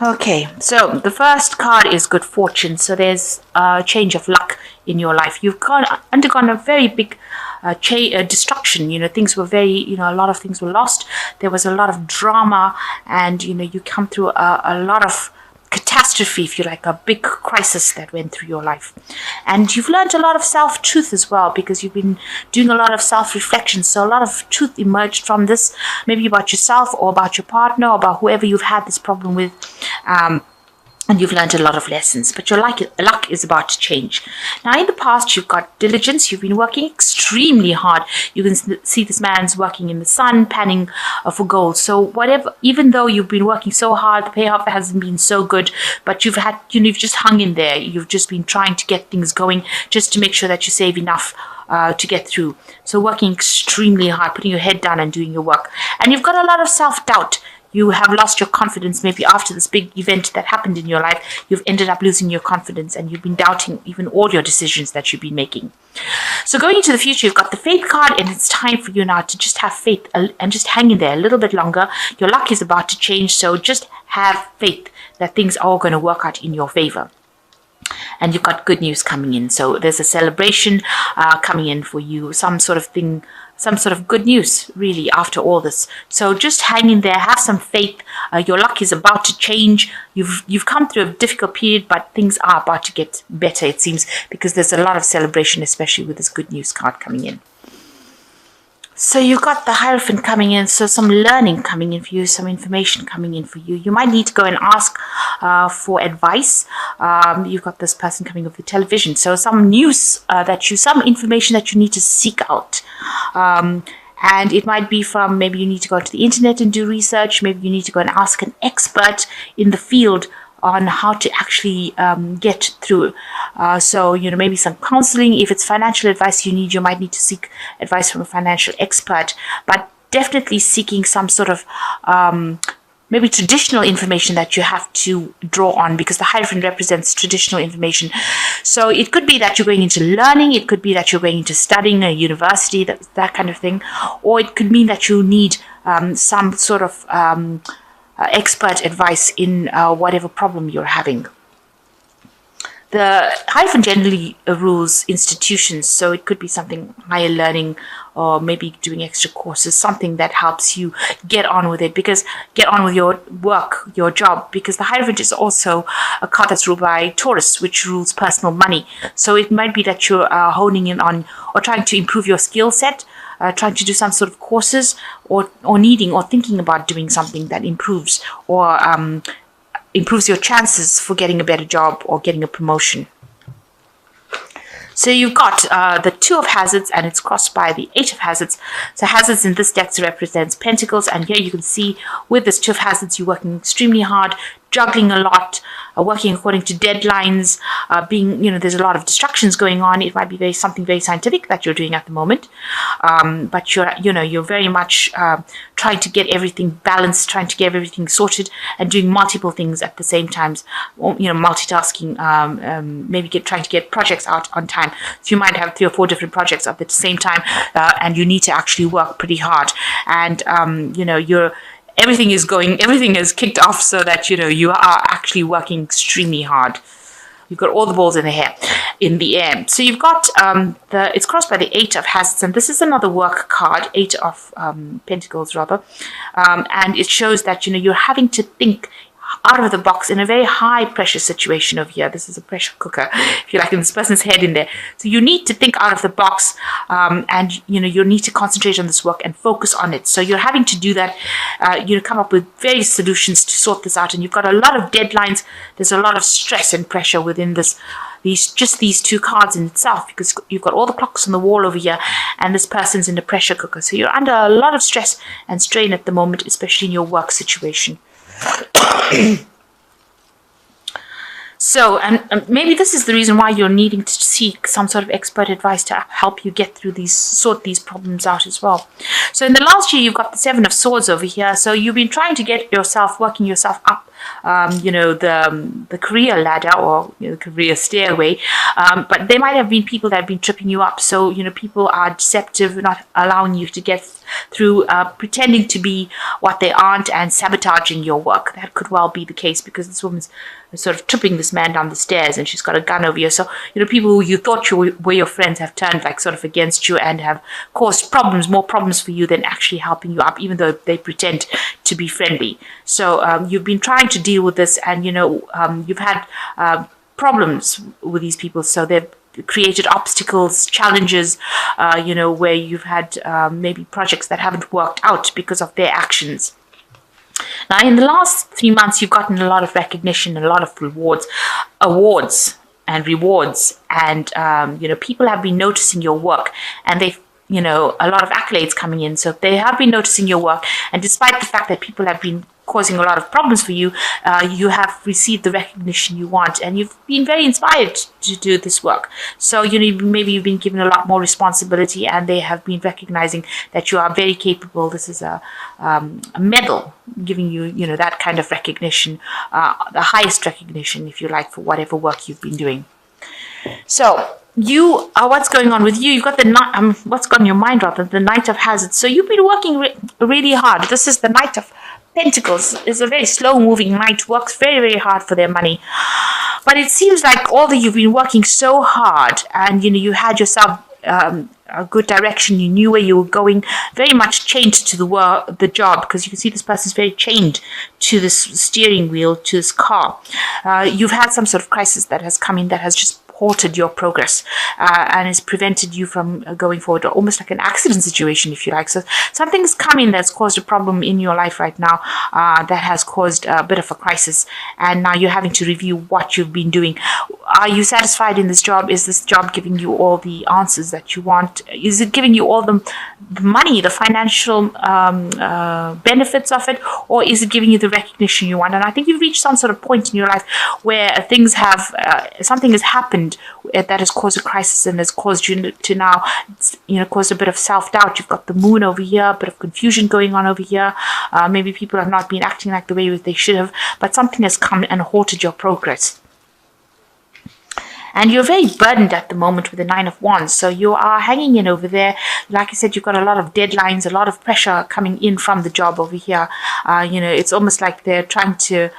Okay, so the first card is good fortune. So there's a change of luck in your life. You've undergone a very big destruction. Things were a lot of things were lost. There was a lot of drama, and you come through a lot of catastrophe, if you like, a big crisis that went through your life. And you've learned a lot of self-truth as well, because you've been doing a lot of self-reflection. So a lot of truth emerged from this, maybe about yourself or about your partner or about whoever you've had this problem with. And you've learned a lot of lessons, but your luck is about to change. Now, in the past, you've got diligence. You've been working extremely hard. You can see this man's working in the sun, panning for gold. So even though you've been working so hard, the payoff hasn't been so good, but you've just hung in there. You've just been trying to get things going just to make sure that you save enough to get through. So working extremely hard, putting your head down and doing your work. And you've got a lot of self-doubt. You have lost your confidence. Maybe after this big event that happened in your life, you've ended up losing your confidence and you've been doubting even all your decisions that you've been making. So going into the future, you've got the faith card, and it's time for you now to just have faith and just hang in there a little bit longer. Your luck is about to change, so just have faith that things are going to work out in your favor. And you've got good news coming in. So there's a celebration coming in for you, some sort of good news, really, after all this. So just hang in there, have some faith. Your luck is about to change. You've come through a difficult period, but things are about to get better, it seems, because there's a lot of celebration, especially with this good news card coming in. So you've got the Hierophant coming in, so some learning coming in for you, some information coming in for you. You might need to go and ask for advice. You've got this person coming over the television, so some news some information that you need to seek out. And it might be from, maybe you need to go to the internet and do research. Maybe you need to go and ask an expert in the field on how to actually get through. So, maybe some counseling. If it's financial advice you might need to seek advice from a financial expert. But definitely seeking some sort of maybe traditional information that you have to draw on, because the Hierophant represents traditional information. So it could be that you're going into learning. It could be that you're going into studying a university, that kind of thing. Or it could mean that you need some sort of expert advice in whatever problem you're having. The Hierophant generally rules institutions, so it could be something higher learning, or maybe doing extra courses, something that helps you get on with it, get on with your work, your job, because the Hierophant is also a card that's ruled by Taurus, which rules personal money. So it might be that you're honing in on or trying to improve your skill set, trying to do some sort of courses, or needing or thinking about doing something that improves or improves your chances for getting a better job or getting a promotion. So you've got the Two of Hazards, and it's crossed by the Eight of Hazards. So Hazards in this deck represents Pentacles, and here you can see with this Two of Hazards, you're working extremely hard, juggling a lot, working according to deadlines, there's a lot of distractions going on. It might be something very scientific that you're doing at the moment, but you're very much trying to get everything balanced, trying to get everything sorted, and doing multiple things at the same time. Multitasking, maybe trying to get projects out on time. So you might have 3 or 4 different projects at the same time, and you need to actually work pretty hard. And everything is kicked off, so that you are actually working extremely hard. You've got all the balls in the air. So you've got it's crossed by the Eight of Hazards, and this is another work card, Eight of Pentacles rather, and it shows that you're having to think out of the box in a very high pressure situation over here. This is a pressure cooker, if you like, in this person's head in there. So you need to think out of the box, and you need to concentrate on this work and focus on it. So you're having to do that, come up with various solutions to sort this out. And you've got a lot of deadlines. There's a lot of stress and pressure within these 2 cards in itself, because you've got all the clocks on the wall over here, and this person's in the pressure cooker. So you're under a lot of stress and strain at the moment, especially in your work situation. So, and maybe this is the reason why you're needing to seek some sort of expert advice to help you get through sort these problems out as well. So in the last year, you've got the Seven of Swords over here. So you've been trying to get working yourself up the career ladder, or the career stairway. But there might have been people that have been tripping you up. So people are deceptive, not allowing you to get through, pretending to be what they aren't, and sabotaging your work. That could well be the case, because this woman's sort of tripping this man down the stairs, and she's got a gun over you. So people who you thought were your friends have turned like sort of against you, and have caused more problems for you than actually helping you up, even though they pretend to be friendly. So you've been trying to deal with this, and you've had problems with these people. So they've created obstacles, challenges, where you've had maybe projects that haven't worked out because of their actions. Now, in the last 3 months, you've gotten a lot of recognition, a lot of awards and rewards, and people have been noticing your work, and they've a lot of accolades coming in. So they have been noticing your work, and despite the fact that people have been causing a lot of problems for you, you have received the recognition you want, and you've been very inspired to do this work. So maybe you've been given a lot more responsibility, and they have been recognizing that you are very capable. This is a medal giving you that kind of recognition, the highest recognition, if you like, for whatever work you've been doing. So what's going on with you? You've got the what's on your mind, rather, the Knight of Hazards. So you've been working really hard. This is the Knight of Pentacles. Is a very slow-moving knight, works very, very hard for their money. But it seems like although you've been working so hard, and you had yourself a good direction, you knew where you were going, very much chained to the job, because you can see this person's very chained to this steering wheel, to this car. You've had some sort of crisis that has come in, that has just halted your progress, and has prevented you from going forward, or almost like an accident situation, if you like. So something's coming that's caused a problem in your life right now, that has caused a bit of a crisis, and now you're having to review what you've been doing. Are you satisfied in this job? Is this job giving you all the answers that you want? Is it giving you all the money, the financial benefits of it, or is it giving you the recognition you want? And I think you've reached some sort of point in your life where something has happened that has caused a crisis, and has caused you to now, cause a bit of self-doubt. You've got the moon over here, a bit of confusion going on over here. Maybe people have not been acting like the way they should have, but something has come and halted your progress. And you're very burdened at the moment with the Nine of Wands. So you are hanging in over there. Like I said, you've got a lot of deadlines, a lot of pressure coming in from the job over here. It's almost like they're trying to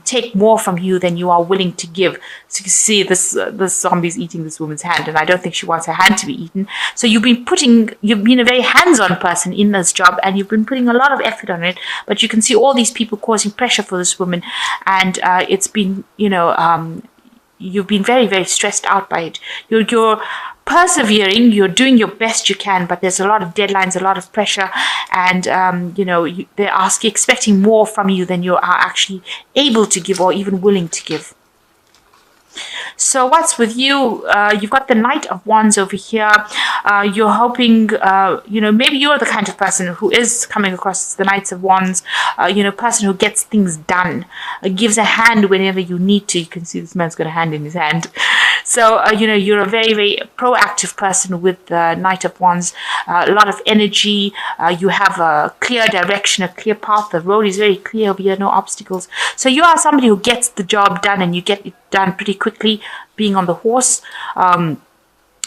take more from you than you are willing to give. So you see this zombie's eating this woman's hand, and I don't think she wants her hand to be eaten. So you've been a very hands-on person in this job, and you've been putting a lot of effort on it, but you can see all these people causing pressure for this woman, and it's been, you've been very, very stressed out by it. You're persevering, you're doing your best you can, but there's a lot of deadlines, a lot of pressure, and they're expecting more from you than you are actually able to give, or even willing to give. So what's with you? You've got the Knight of Wands over here. You're hoping, maybe you're the kind of person who is coming across as the Knights of Wands, person who gets things done, gives a hand whenever you need to. You can see this man's got a hand in his hand. So, you're a very, very proactive person with the Knight of Wands, a lot of energy. You have a clear direction, a clear path. The road is very clear over here, no obstacles. So you are somebody who gets the job done, and you get it done pretty quickly, being on the horse.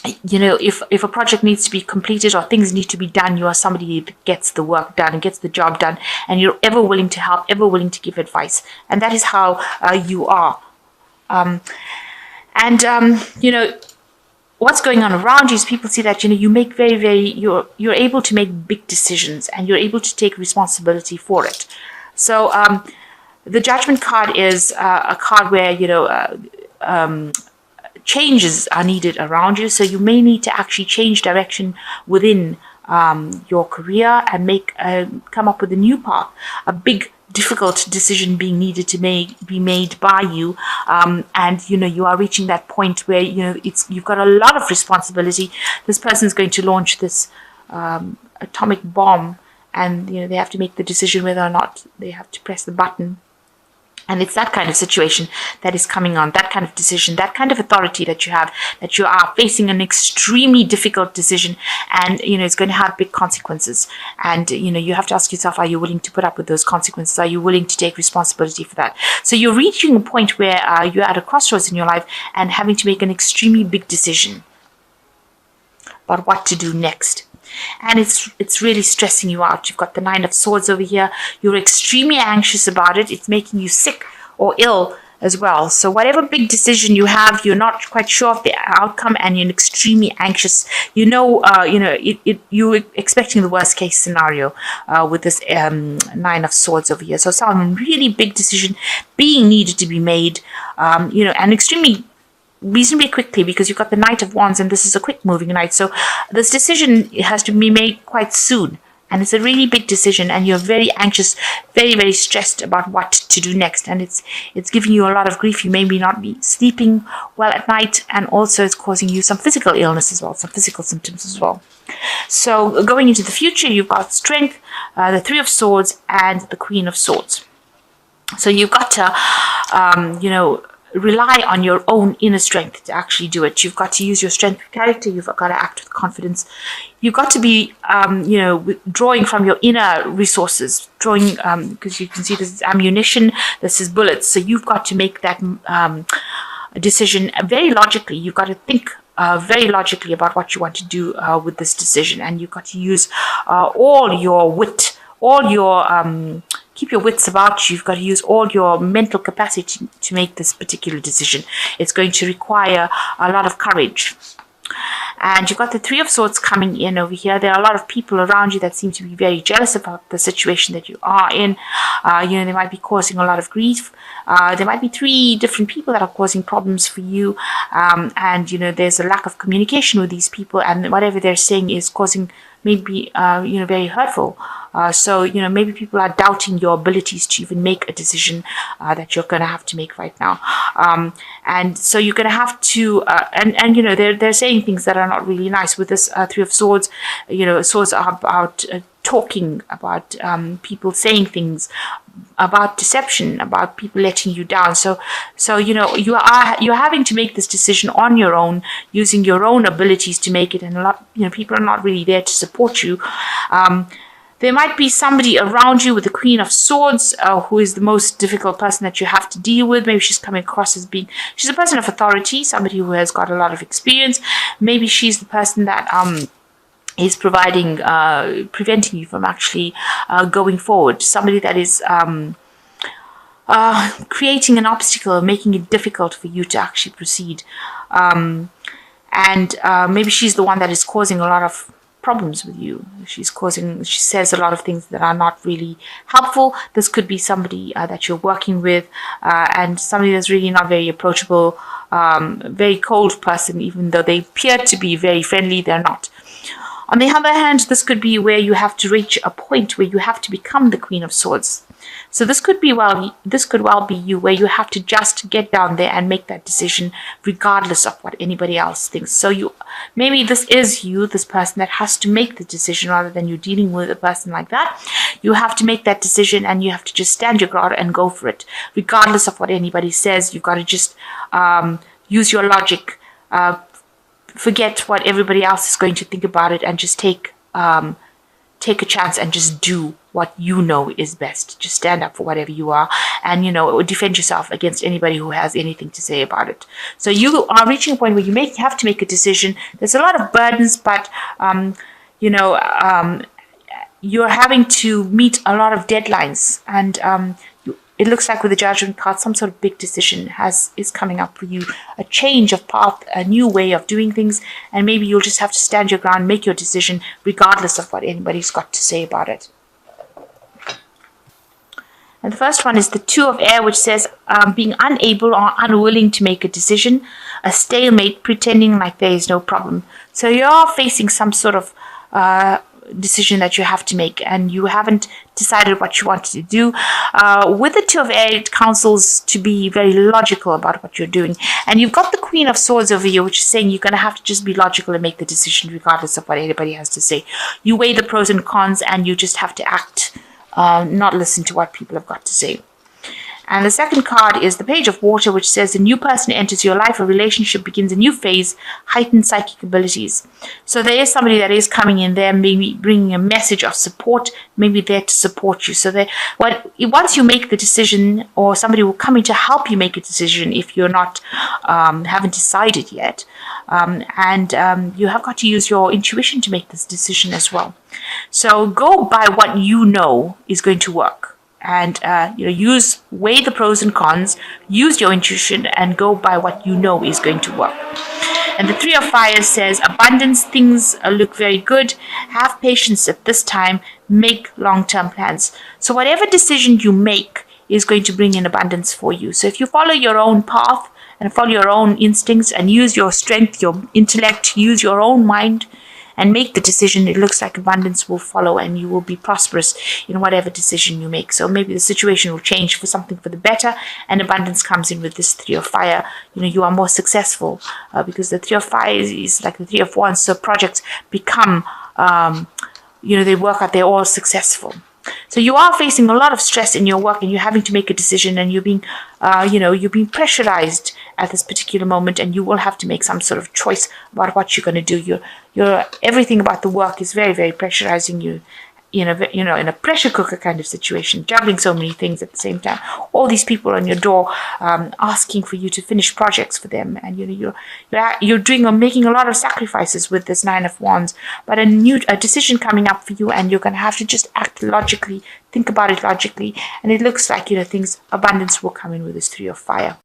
If a project needs to be completed or things need to be done, you are somebody that gets the work done and gets the job done, and you're ever willing to help, ever willing to give advice. And that is how you are. What's going on around you is people see that, you make very, very, you're able to make big decisions, and you're able to take responsibility for it. So the Judgment card is a card where, changes are needed around you. So you may need to actually change direction within your career, and come up with a new path, a big difficult decision being needed to be made by you, and you are reaching that point where you've got a lot of responsibility. This person is going to launch this atomic bomb, and they have to make the decision whether or not they have to press the button And it's that kind of situation that is coming on, that kind of decision, that kind of authority that you have, that you are facing an extremely difficult decision, and, it's going to have big consequences. And, you have to ask yourself, are you willing to put up with those consequences? Are you willing to take responsibility for that? So you're reaching a point where you're at a crossroads in your life and having to make an extremely big decision about what to do next. And it's really stressing you out. You've got the Nine of Swords over here. You're extremely anxious about it. It's making you sick or ill as well. So whatever big decision you have, you're not quite sure of the outcome, and you're extremely anxious. You're expecting the worst case scenario with this Nine of Swords over here. So some really big decision being needed to be made, and extremely reasonably quickly, because you've got the Knight of Wands, and this is a quick moving knight. So this decision has to be made quite soon, and it's a really big decision, and you're very anxious, very, very stressed about what to do next, and it's giving you a lot of grief. You may not be sleeping well at night, and also it's causing you some physical illness as well, some physical symptoms as well. So going into the future, you've got Strength, the Three of Swords, and the Queen of Swords. So you've got to rely on your own inner strength to actually do it. You've got to use your strength of character. You've got to act with confidence. You've got to be, drawing from your inner resources, because you can see this is ammunition, this is bullets. So you've got to make that decision very logically. You've got to think very logically about what you want to do with this decision. And you've got to use all your wit, all your keep your wits about you. You've got to use all your mental capacity to make this particular decision. It's going to require a lot of courage. And you've got the Three of Swords coming in over here. There are a lot of people around you that seem to be very jealous about the situation that you are in. They might be causing a lot of grief. There might be 3 different people that are causing problems for you. And there's a lack of communication with these people, and whatever they're saying is causing maybe very hurtful. So maybe people are doubting your abilities to even make a decision that you're going to have to make right now. And so you're going to have to, they're saying things that are not really nice with this Three of Swords. Swords are about talking, about people saying things, about deception, about people letting you down. So you're having to make this decision on your own, using your own abilities to make it, and a lot people are not really there to support you. There might be somebody around you with the Queen of Swords who is the most difficult person that you have to deal with. Maybe she's coming across as she's a person of authority, somebody who has got a lot of experience. Maybe she's the person that is preventing you from actually going forward. Somebody that is creating an obstacle, making it difficult for you to actually proceed. And maybe she's the one that is causing a lot of problems with you. She says a lot of things that are not really helpful. This could be somebody that you're working with, and somebody that's really not very approachable, very cold person. Even though they appear to be very friendly, they're not. On the other hand, this could be where you have to reach a point where you have to become the Queen of Swords. So this could well be you, where you have to just get down there and make that decision regardless of what anybody else thinks. So maybe this is you, this person that has to make the decision, rather than you dealing with a person like that. You have to make that decision, and you have to just stand your ground and go for it, regardless of what anybody says. You've got to just use your logic, forget what everybody else is going to think about it, and just take a chance and just do what you know is best. Just stand up for whatever you are, and defend yourself against anybody who has anything to say about it. So you are reaching a point where you have to make a decision. There's a lot of burdens, but you're having to meet a lot of deadlines, and it looks like with the Judgment card, some sort of big decision is coming up for you, a change of path, a new way of doing things, and maybe you'll just have to stand your ground, make your decision, regardless of what anybody's got to say about it. And the first one is the Two of Air, which says being unable or unwilling to make a decision, a stalemate, pretending like there is no problem. So you're facing some sort of decision that you have to make, and you haven't decided what you want to do. With the Two of Air, it counsels to be very logical about what you're doing. And you've got the Queen of Swords over here, which is saying you're going to have to just be logical and make the decision regardless of what anybody has to say. You weigh the pros and cons, and you just have to act, not listen to what people have got to say. And the second card is the Page of Water, which says a new person enters your life, a relationship begins a new phase, heightened psychic abilities. So there is somebody that is coming in there, maybe bringing a message of support, maybe there to support you. So once you make the decision, or somebody will come in to help you make a decision if you're not, haven't decided yet. You have got to use your intuition to make this decision as well. So go by what you know is going to work. And weigh the pros and cons, use your intuition, and go by what you know is going to work. And the Three of Fire says abundance, things look very good. Have patience at this time. Make long-term plans. So whatever decision you make is going to bring in abundance for you. So if you follow your own path and follow your own instincts and use your strength, your intellect, use your own mind, and make the decision, it looks like abundance will follow and you will be prosperous in whatever decision you make. So maybe the situation will change for something for the better, and abundance comes in with this Three of Fire. You are more successful because the Three of Fire is like the Three of Wands. So projects become, they work out, they're all successful. So you are facing a lot of stress in your work, and you're having to make a decision, and you're being pressurized at this particular moment, and you will have to make some sort of choice about what you're going to do. Everything about the work is very, very pressurizing you. In a pressure cooker kind of situation, juggling so many things at the same time. All these people on your door asking for you to finish projects for them, and you're doing or making a lot of sacrifices with this Nine of Wands. But a decision coming up for you, and you're going to have to just act logically, think about it logically, and it looks like abundance will come in with this Three of Fire.